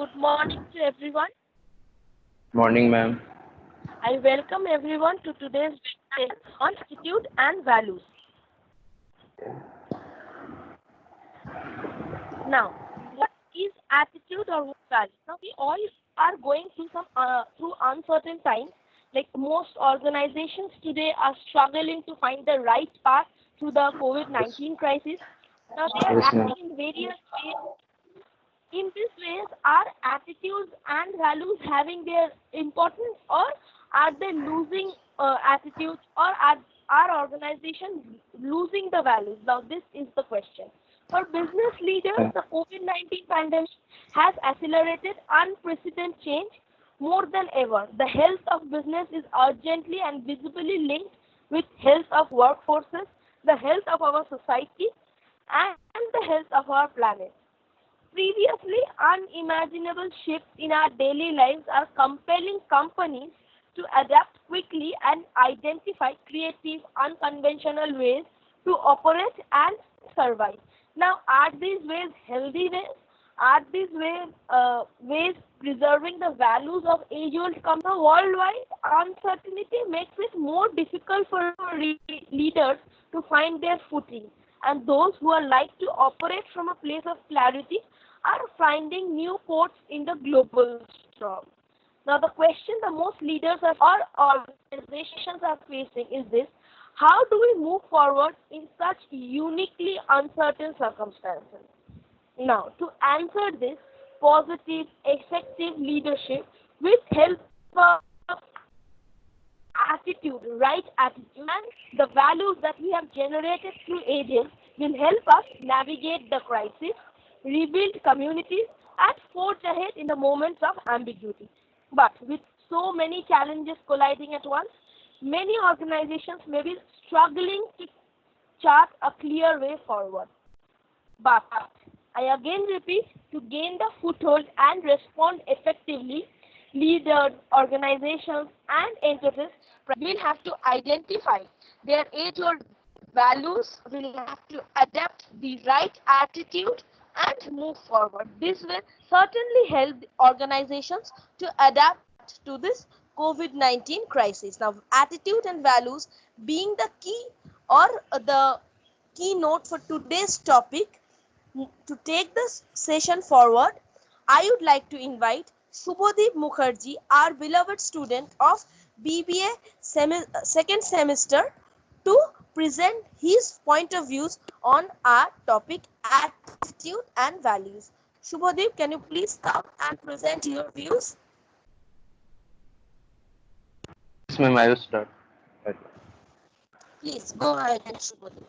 Good morning to everyone. Morning, ma'am. I welcome everyone to today's session on attitude and values. Now, what is attitude or what values? Now, we all are going through through uncertain times. Like most organizations today are struggling to find the right path through the Yes, COVID-19 crisis. Now, they are yes, ma'am. acting in various ways. In these ways, are attitudes and values having their importance, or are they losing attitudes, or are our organization losing the values? Now, this is the question. For business leaders, Uh, the COVID-19 pandemic has accelerated unprecedented change more than ever. The health of business is urgently and visibly linked with health of workforces, the health of our society, and the health of our planet. Previously unimaginable shifts in our daily lives are compelling companies to adapt quickly and identify creative, unconventional ways to operate and survive. Now, are these ways healthy ways? Are these ways preserving the values of age-old companies? Worldwide, uncertainty makes it more difficult for leaders to find their footing, and those who are like to operate from a place of clarity are finding new ports in the global storm. Now, the question the most leaders or organizations are facing is this: how do we move forward in such uniquely uncertain circumstances? Now, to answer this, positive, effective leadership with help of attitude, right attitude, and the values that we have generated through ages will help us navigate the crisis, rebuild communities, and forge ahead in the moments of ambiguity. But with so many challenges colliding at once, many organizations may be struggling to chart a clear way forward. But I again repeat, to gain the foothold and respond effectively, leaders, organizations, and entities will have to identify their age-old values, will have to adapt the right attitude and move forward. This will certainly help the organizations to adapt to this COVID-19 crisis. Now, attitude and values being the key or the keynote for today's topic. To take this session forward, I would like to invite Shubhadeep Mukherjee, our beloved student of BBA second semester, to present his point of views on our topic attitude and values. Shubhadeep, can you please come and present your views? yes, ma'am. I will start. Right. Please go ahead, Shubhadeep.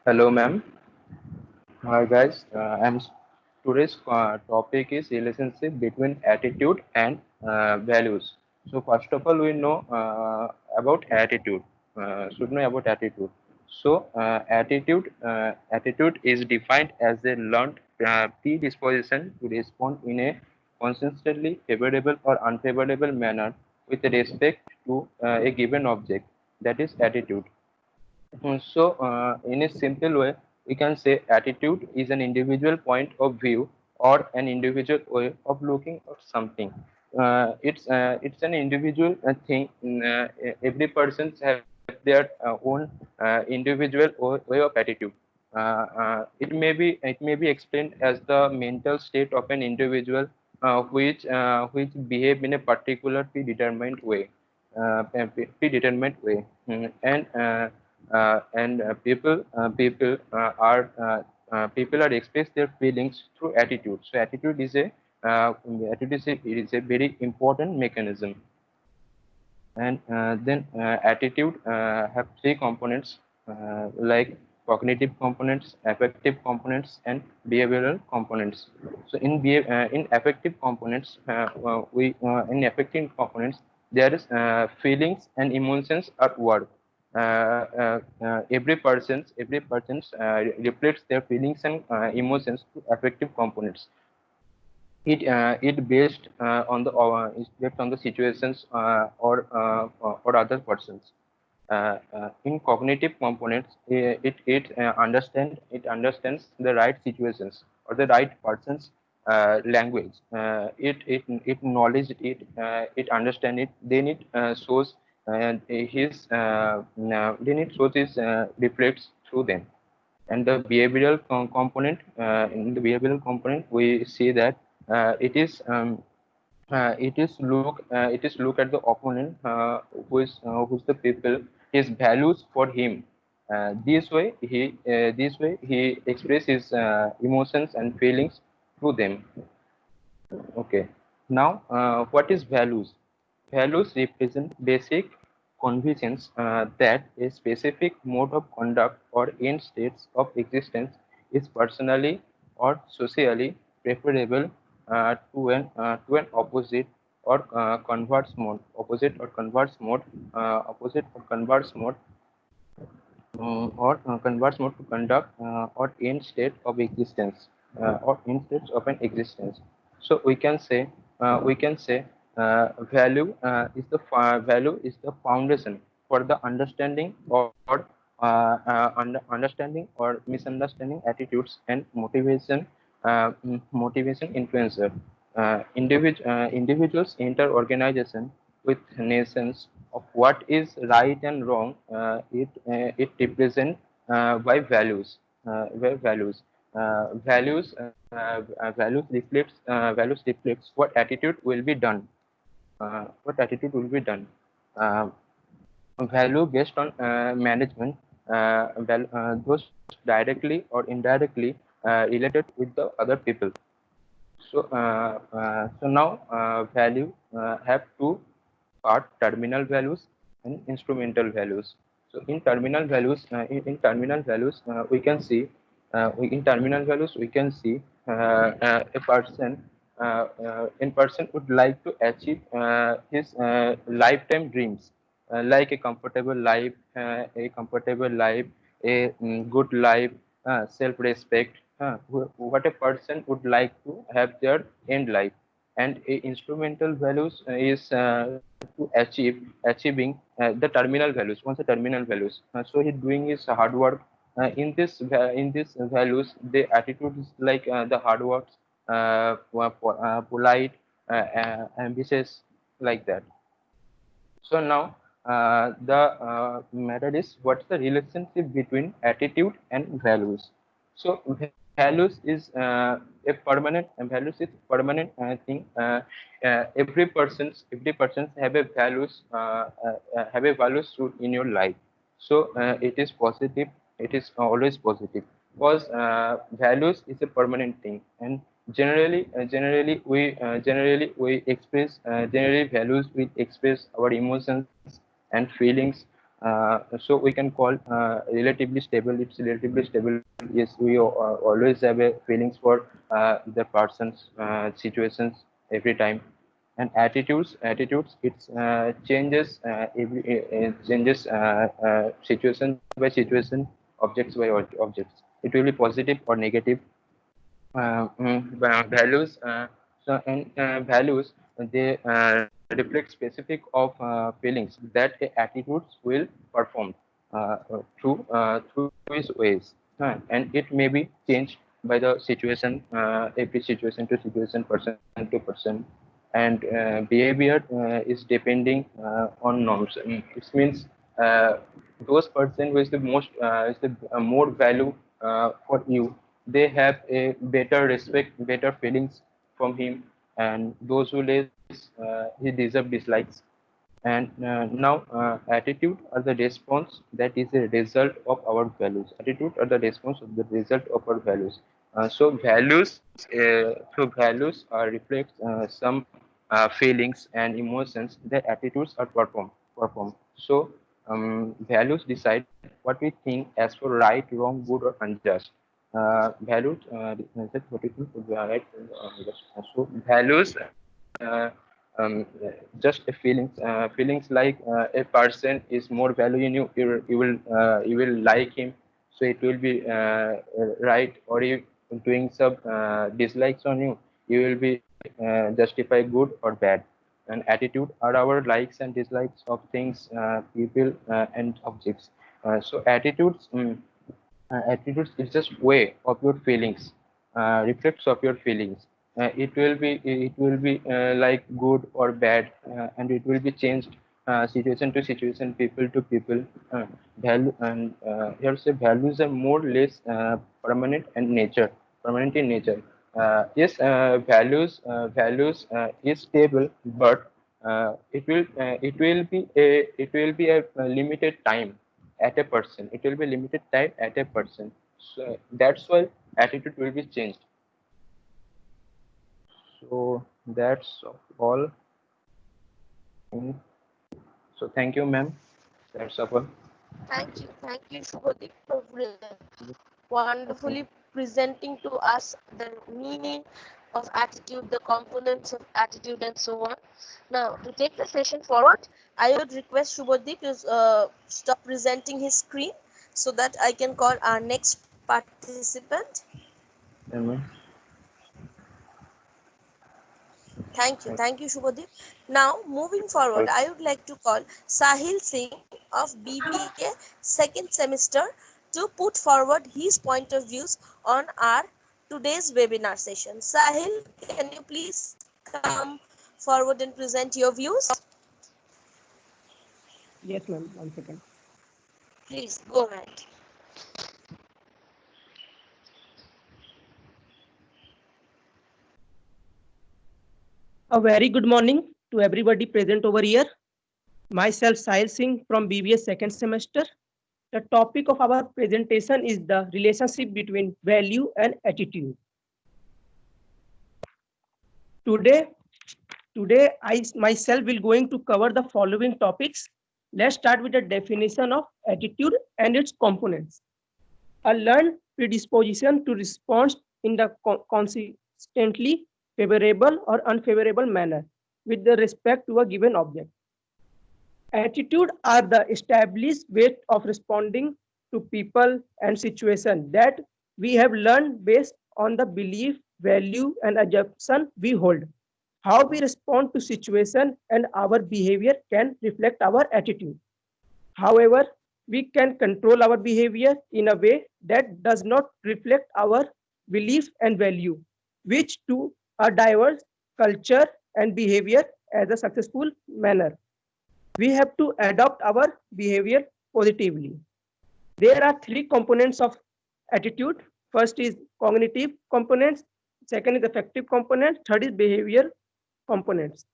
Hello, ma'am. Hi, guys. Today's topic is relationship between attitude and values. So first of all, we know about attitude. Should know about attitude. So attitude is defined as a learned predisposition to respond in a consistently favorable or unfavorable manner with respect to a given object. That is attitude. In a simple way, we can say attitude is an individual point of view or an individual way of looking at something. It's an individual thing. Every person have their own individual way of attitude. It may be explained as the mental state of an individual which behave in a particular predetermined way. People are express their feelings through attitude. So uh, it is a very important mechanism. And then attitude have three components like cognitive components, affective components, and behavioral components. So in affective components, in affective components there is feelings and emotions at work. Every person's reflects their feelings and emotions to affective components. it based on the is based on the situations or other persons. In cognitive components, it understands the right situations or the right person's language. It knowledge it, it understand it. Then it shows then it shows his reflects through them. And the behavioral component, in the behavioral component we see that it is look at the opponent, who's the people, his values for him. This way he express his emotions and feelings through them. Okay. Now, what is values? Values represent basic convictions that a specific mode of conduct or end states of existence is personally or socially preferable to an opposite or converse mode, converts mode to conduct or end state of existence, or end states of an existence. So we can say value is the foundation for the understanding understanding or misunderstanding attitudes and motivation influencer. Individuals enter organization with nations of what is right and wrong. It represents by values. Values reflects what attitude will be done. What attitude will be done. Uh, Value based on management, those directly or indirectly related with the other people. So now value have two part: terminal values and instrumental values. So in terminal values, we can see in terminal values we can see a person in person would like to achieve his lifetime dreams, like a comfortable life, a good life, self-respect, what a person would like to have their end life. And a instrumental values is to achieving the terminal values. Once the terminal values, so he doing his hard work in this values. The attitude is like the hard works, polite, ambitious, like that. So now the matter is, what's the relationship between attitude and values? So values is permanent thing. Every persons have a values in your life. So it is positive. It is always positive, because values is a permanent thing. And generally we express generally values we express our emotions and feelings. So we can call relatively stable. It's relatively stable. Yes, we always have a feelings for the person's situations every time. And attitudes, it's changes situation by situation, objects by objects. It will be positive or negative. Values, values, they reflect specific of feelings that a attitudes will perform through his ways. And it may be changed by the situation, every situation to situation, person to person. And behavior is depending on norms. It means those person who is the most is the more value for you, they have a better respect, better feelings from him. And those who less, he deserve dislikes. And now attitude are the response that is a result of our values. Attitude are the response of the result of our values. Values reflect some feelings and emotions that attitudes are perform. So values decide what we think as for right, wrong, good, or unjust. Values decide what we think would be right, or unjust. So values, um, just a feelings like a person is more value in you, you will like him, so it will be right. Or you doing some dislikes on you, you will be justify good or bad. And attitude are our likes and dislikes of things, people, and objects. So attitudes is just way of your feelings, reflects of your feelings. It will be like good or bad, and it will be changed situation to situation, people to people. Value and here say values are more or less permanent in nature. Yes, values is stable, but it will be a limited time at a person. It will be limited time at a person. So that's why attitude will be changed. So that's all. Mm. So thank you, ma'am. That's all. Thank you, Shubhadeep, for wonderfully presenting to us the meaning of attitude, the components of attitude, and so on. Now, to take the session forward, I would request Shubhadeep to stop presenting his screen so that I can call our next participant. Yeah, ma'am. Thank you, Shubhadeep. Now, moving forward, Okay. I would like to call Sahil Singh of BBA second semester to put forward his point of views on our today's webinar session. Sahil, can you please come forward and present your views? Yes, ma'am. 1 second. Please go ahead. A very good morning to everybody present over here. Myself, Sahil Singh from BBA second semester. The topic of our presentation is the relationship between value and attitude. Today, today I myself will going to cover the following topics. Let's start with the definition of attitude and its components. A learned predisposition to respond in the consistently favorable or unfavorable manner with the respect to a given object. Attitude are the established way of responding to people and situations that we have learned based on the belief, value, and assumption we hold. How we respond to situation and our behavior can reflect our attitude. However, we can control our behavior in a way that does not reflect our belief and value, which to a diverse culture and behavior as a successful manner. We have to adopt our behavior positively. There are three components of attitude. First is cognitive components, second is affective components, third is behavior components.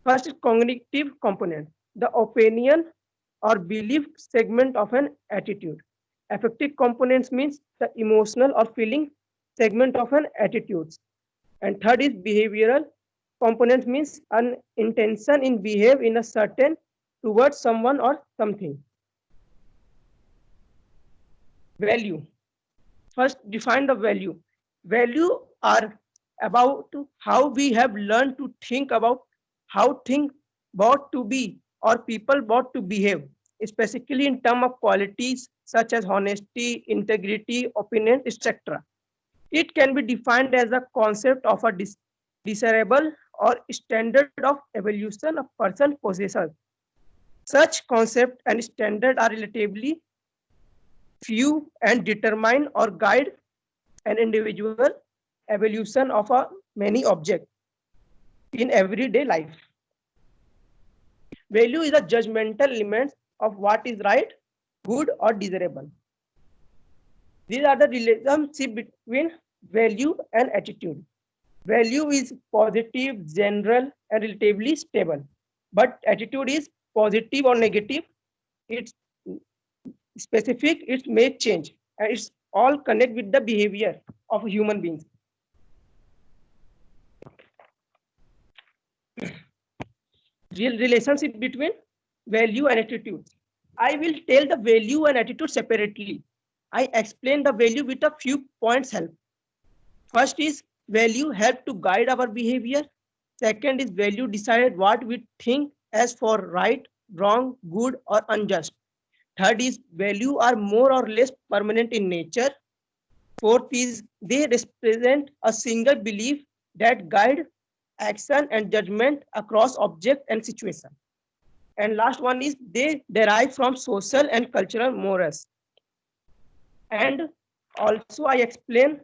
First is cognitive component, the opinion or belief segment of an attitude. Affective components means the emotional or feeling segment of an attitude. And third is behavioral components means an intention in behave in a certain towards someone or something. Value. First, define the value. Value are about how we have learned to think about how things ought to be or people ought to behave, specifically in terms of qualities such as honesty, integrity, opinion, etc. It can be defined as a concept of a desirable or standard of evolution a person possesses. Such concept and standard are relatively few and determine or guide an individual evolution of a many objects in everyday life. Value is a judgmental element of what is right, good, or desirable. These are the relationship between value and attitude. Value is positive, general, and relatively stable, but attitude is positive or negative. It's specific, it may change, and it's all connect with the behavior of human beings. Real relationship between value and attitude. I will tell the value and attitude separately. I explain the value with a few points help. First is value help to guide our behavior. Second is value decide what we think as for right, wrong, good, or unjust. Third is value are more or less permanent in nature. Fourth is they represent a single belief that guide action, and judgment across object and situation. And last one is they derive from social and cultural morals. And also I explain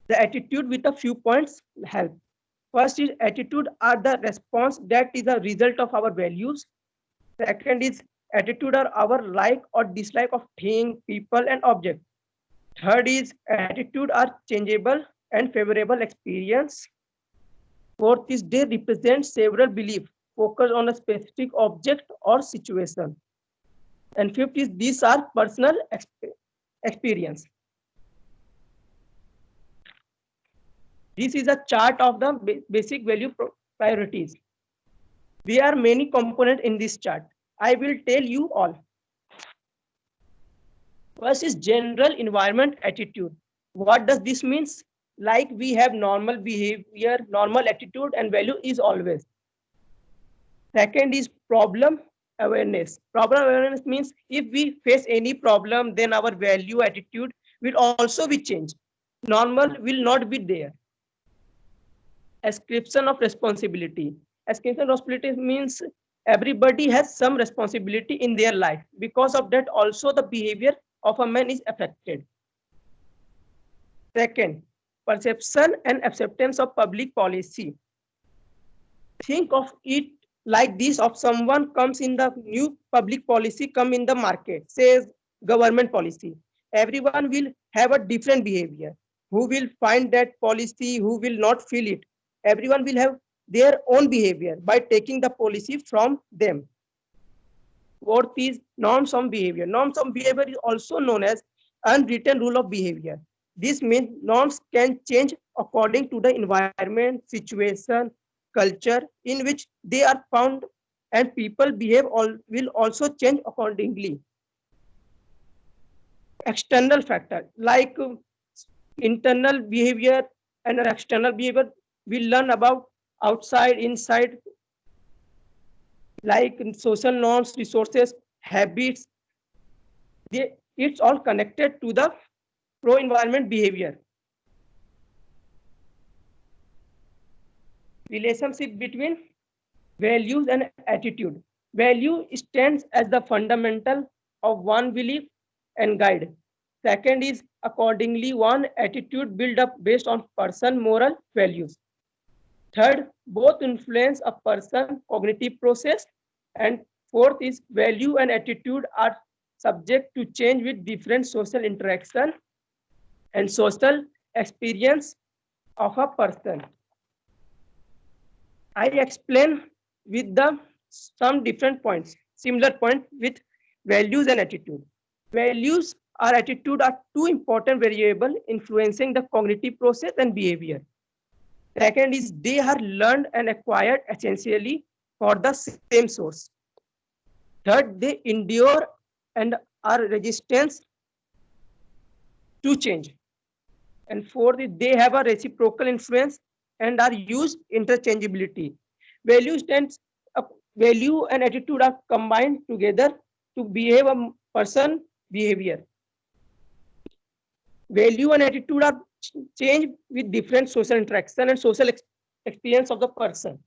the attitude with a few points help. First is attitude are the response that is a result of our values. Second is attitude are our like or dislike of thing, people, and object. Third is attitude are changeable and favorable experience. Fourth is they represent several beliefs focused on a specific object or situation. And fifth is these are personal experience. This is a chart of the basic value priorities. There are many components in this chart. I will tell you all. First is general environment attitude. What does this mean? Like we have normal behavior, normal attitude and value is always. Second is problem awareness. Problem awareness means if we face any problem, then our value attitude will also be changed. Normal will not be there. Ascription of responsibility. Ascription of responsibility means everybody has some responsibility in their life. Because of that, also the behavior of a man is affected. Second, perception and acceptance of public policy. Think of it like this: of someone comes in the new public policy come in the market, says government policy. Everyone will have a different behavior. Who will find that policy, who will not feel it. Everyone will have their own behavior by taking the policy from them. Fourth is norms of behavior. Norms of behavior is also known as unwritten rule of behavior. This means norms can change according to the environment, situation, culture in which they are found, and people behave will also change accordingly. External factor like internal behavior and external behavior we learn about outside, inside, like social norms, resources, habits. It's all connected to the pro-environment behavior. Relationship between values and attitude. Value stands as the fundamental of one belief and guide. Second is accordingly one attitude built up based on person moral values. Third, both influence a person cognitive process. And fourth is value and attitude are subject to change with different social interaction and social experience of a person. I explain with some different points, similar point with values and attitude. Values or attitude are two important variables influencing the cognitive process and behavior. Second is they are learned and acquired essentially for the same source. Third, they endure and are resistant to change. And fourth is they have a reciprocal influence and are used interchangeability. Value and attitude are combined together to behave a person behavior. Value and attitude are changed with different social interaction and social experience of the person.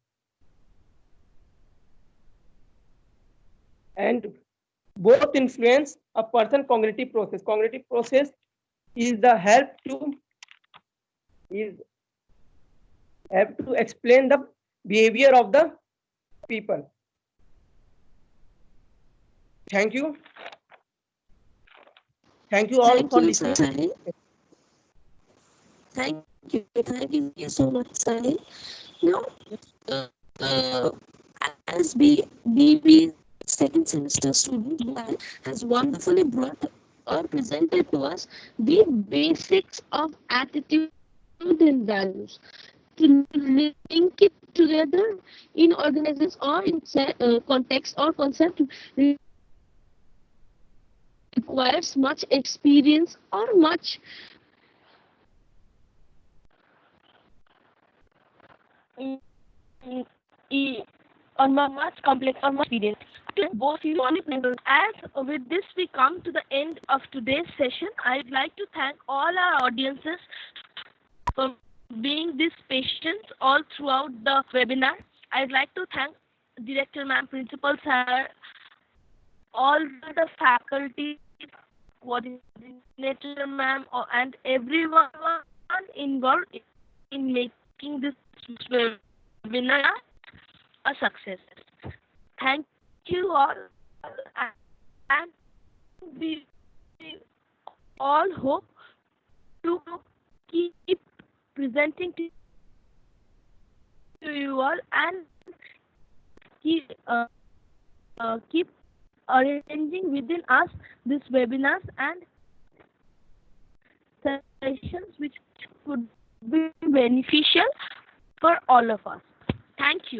And both influence a person cognitive process. Cognitive process is the help to explain the behavior of the people. Thank you. Thank you all for listening. Thank you so much, Sahil. Now, as BB second semester student has wonderfully brought or presented to us the basics of attitude and values. To link it together in organizations or in context or concept requires much experience or much on my much complex or much experience. Both you as with this we come to the end of today's session. I'd like to thank all our audiences for being this patient all throughout the webinar. I'd like to thank Director Ma'am, Principal Sir, all the faculty, coordinator Ma'am, and everyone involved in making this webinar a success. Thank you all, and we all hope to keep presenting to you all and keep arranging within us these webinars and sessions which could be beneficial for all of us. Thank you.